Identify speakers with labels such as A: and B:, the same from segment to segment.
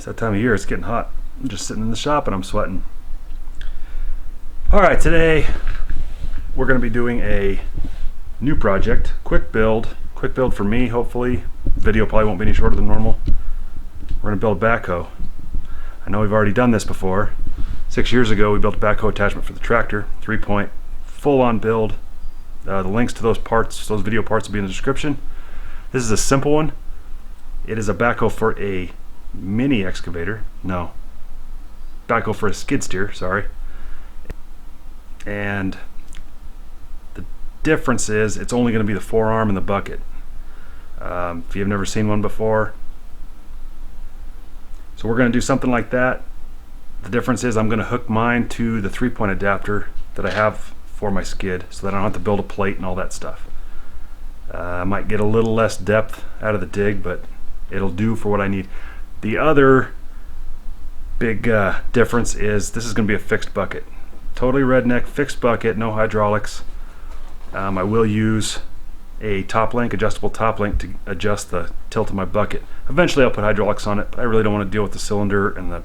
A: It's that time of year, it's getting hot. I'm just sitting in the shop and I'm sweating. Alright, today we're going to be doing a new project. Quick build for me, hopefully. Video probably won't be any shorter than normal. We're going to build a backhoe. I know we've already done this before. 6 years ago we built a backhoe attachment for the tractor, 3-point, full-on build. The links to those parts, those video parts will be in the description. This is a simple one. It is a backhoe for a mini excavator. No. Backhoe for a skid steer, sorry. And the difference is it's only going to be the forearm and the bucket. If you've never seen one before. So we're going to do something like that. The difference is I'm going to hook mine to the 3-point adapter that I have for my skid so that I don't have to build a plate and all that stuff. I might get a little less depth out of the dig, but it'll do for what I need. The other big difference is this is going to be a fixed bucket. Totally redneck, fixed bucket, no hydraulics. I will use a top link, adjustable top link, to adjust the tilt of my bucket. Eventually I'll put hydraulics on it, but I really don't want to deal with the cylinder and the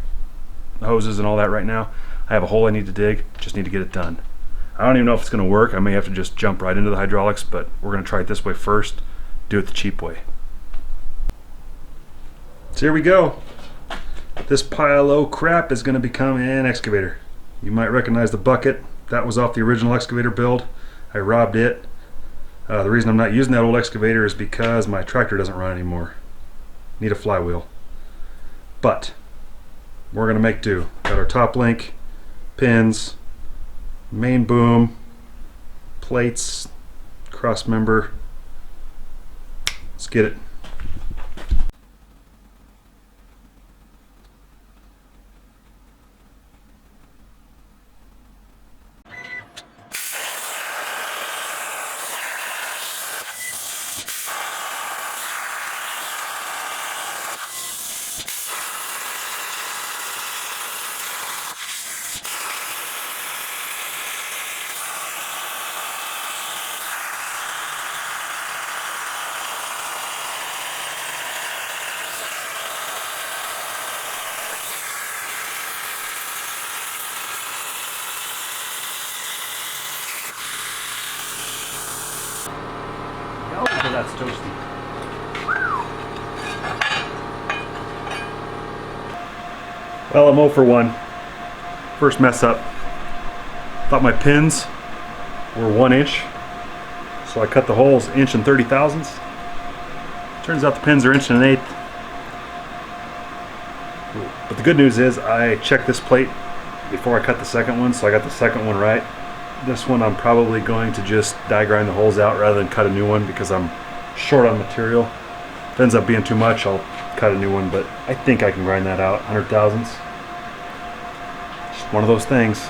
A: hoses and all that right now. I have a hole I need to dig, just need to get it done. I don't even know if it's going to work. I may have to just jump right into the hydraulics, but we're going to try it this way first, do it the cheap way. So here we go. This pile of crap is going to become an excavator. You might recognize the bucket. That was off the original excavator build. I robbed it. The reason I'm not using that old excavator is because my tractor doesn't run anymore. Need a flywheel. But we're going to make do. Got our top link, pins, main boom, plates, cross member. Let's get it. Oh, that's toasty. Well, I'm 0 for 1. First mess up. Thought my pins were 1 inch, so I cut the holes 1 30 thousandths. Turns out the pins are 1 1/8. But the good news is I checked this plate before I cut the second one, so I got the second one right. This one I'm probably going to just die grind the holes out rather than cut a new one because I'm short on material. If it ends up being too much, I'll cut a new one, but I think I can grind that out 100 thousandths. Just one of those things.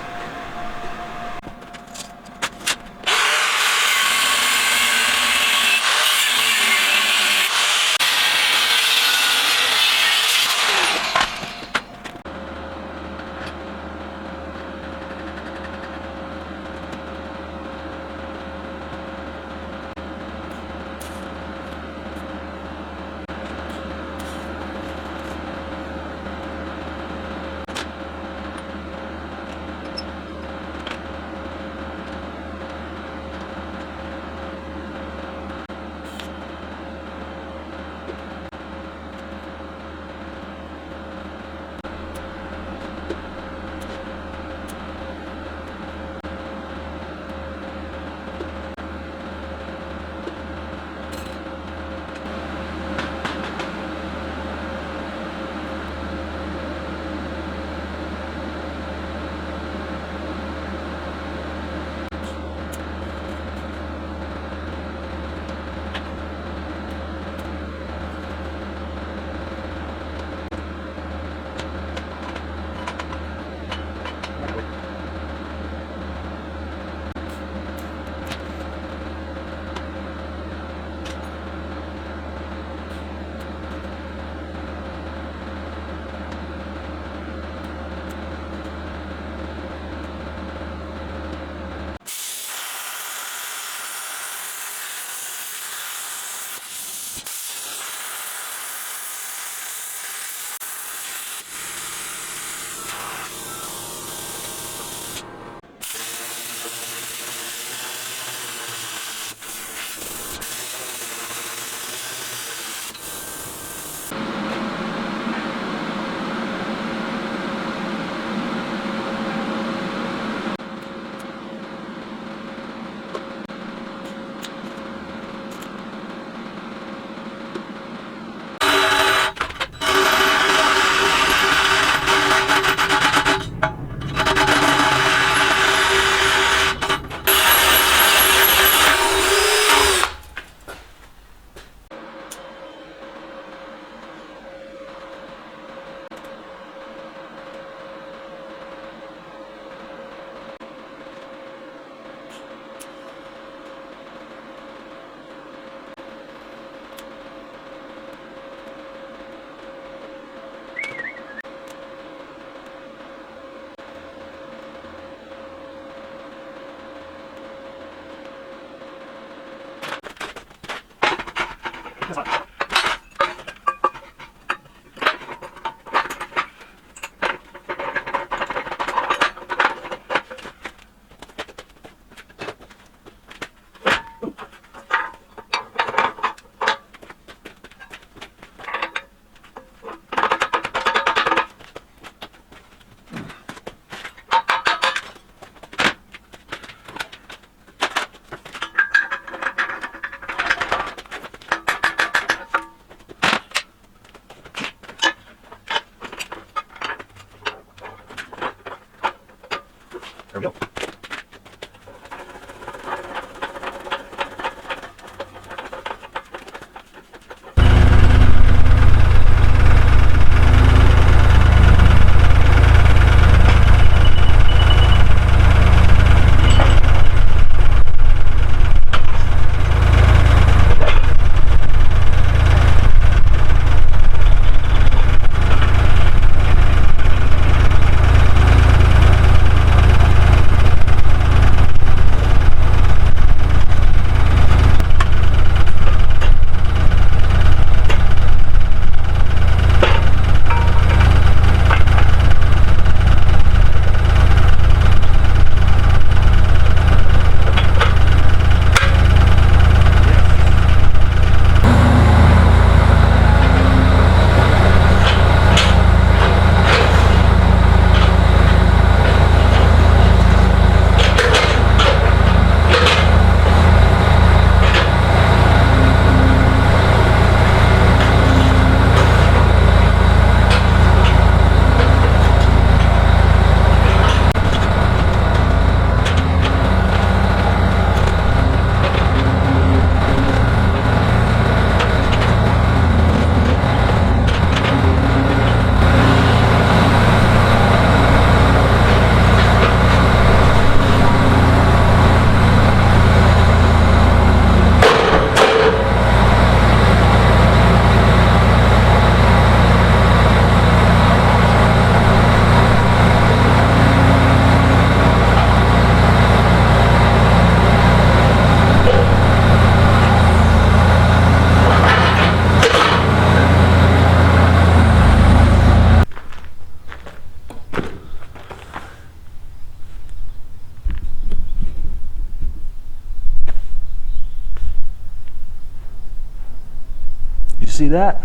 A: see that?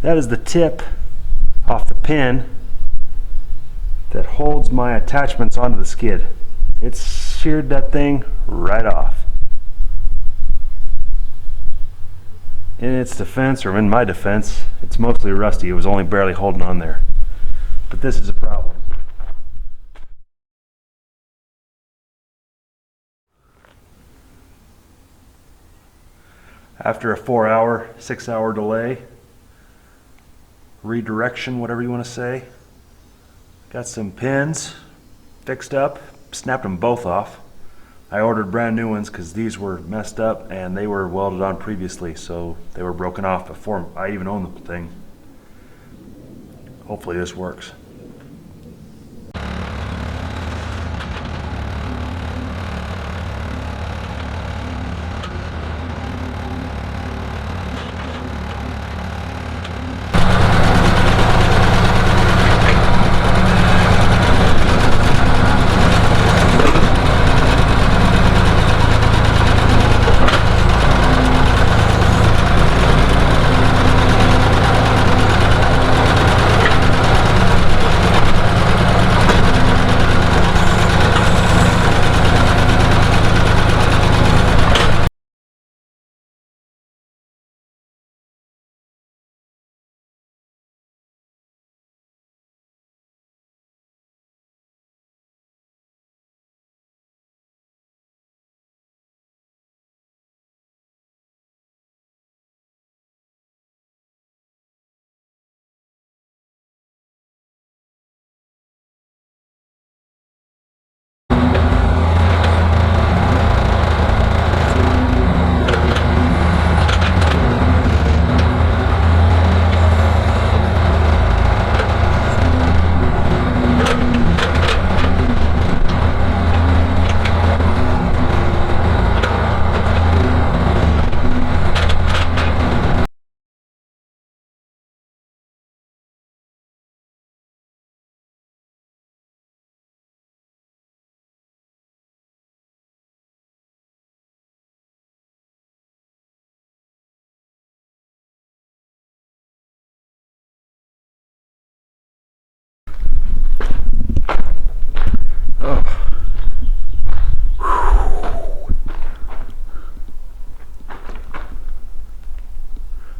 A: That is the tip off the pin that holds my attachments onto the skid. It's sheared that thing right off. In its defense, or in my defense, it's mostly rusty. It was only barely holding on there. But this is a problem. After a 4-hour, 6-hour delay, redirection, whatever you want to say, got some pins fixed up, snapped them both off. I ordered brand new ones because these were messed up and they were welded on previously, so they were broken off before I even owned the thing. Hopefully this works.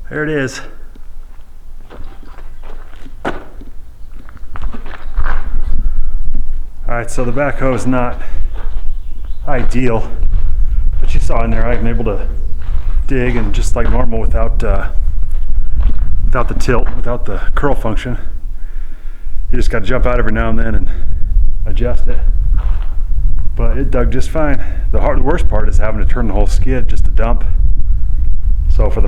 A: There it is. Alright, so the backhoe is not ideal, but you saw in there I'm able to dig and just like normal without the tilt, without the curl function. You just got to jump out every now and then and adjust it. But it dug just fine. The worst part is having to turn the whole skid just to dump. So for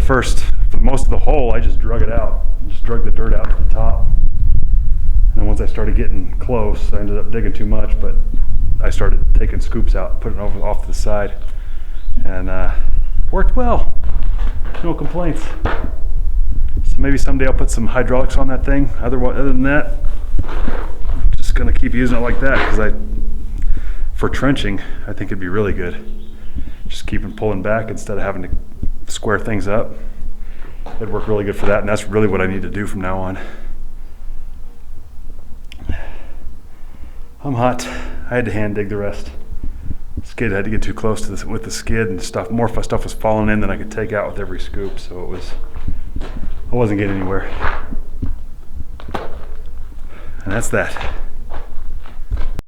A: most of the hole, I just drug it out. Just drug the dirt out to the top. And then once I started getting close, I ended up digging too much, but I started taking scoops out, putting it off to the side. And worked well. No complaints. So maybe someday I'll put some hydraulics on that thing. Other than that, I'm just gonna keep using it like that because for trenching, I think it'd be really good. Just keep pulling back instead of having to square things up. It'd work really good for that, and that's really what I need to do from now on. I'm hot. I had to hand dig the rest. Skid had to get too close to this with the skid, and more stuff was falling in than I could take out with every scoop, so I wasn't getting anywhere. And that's that.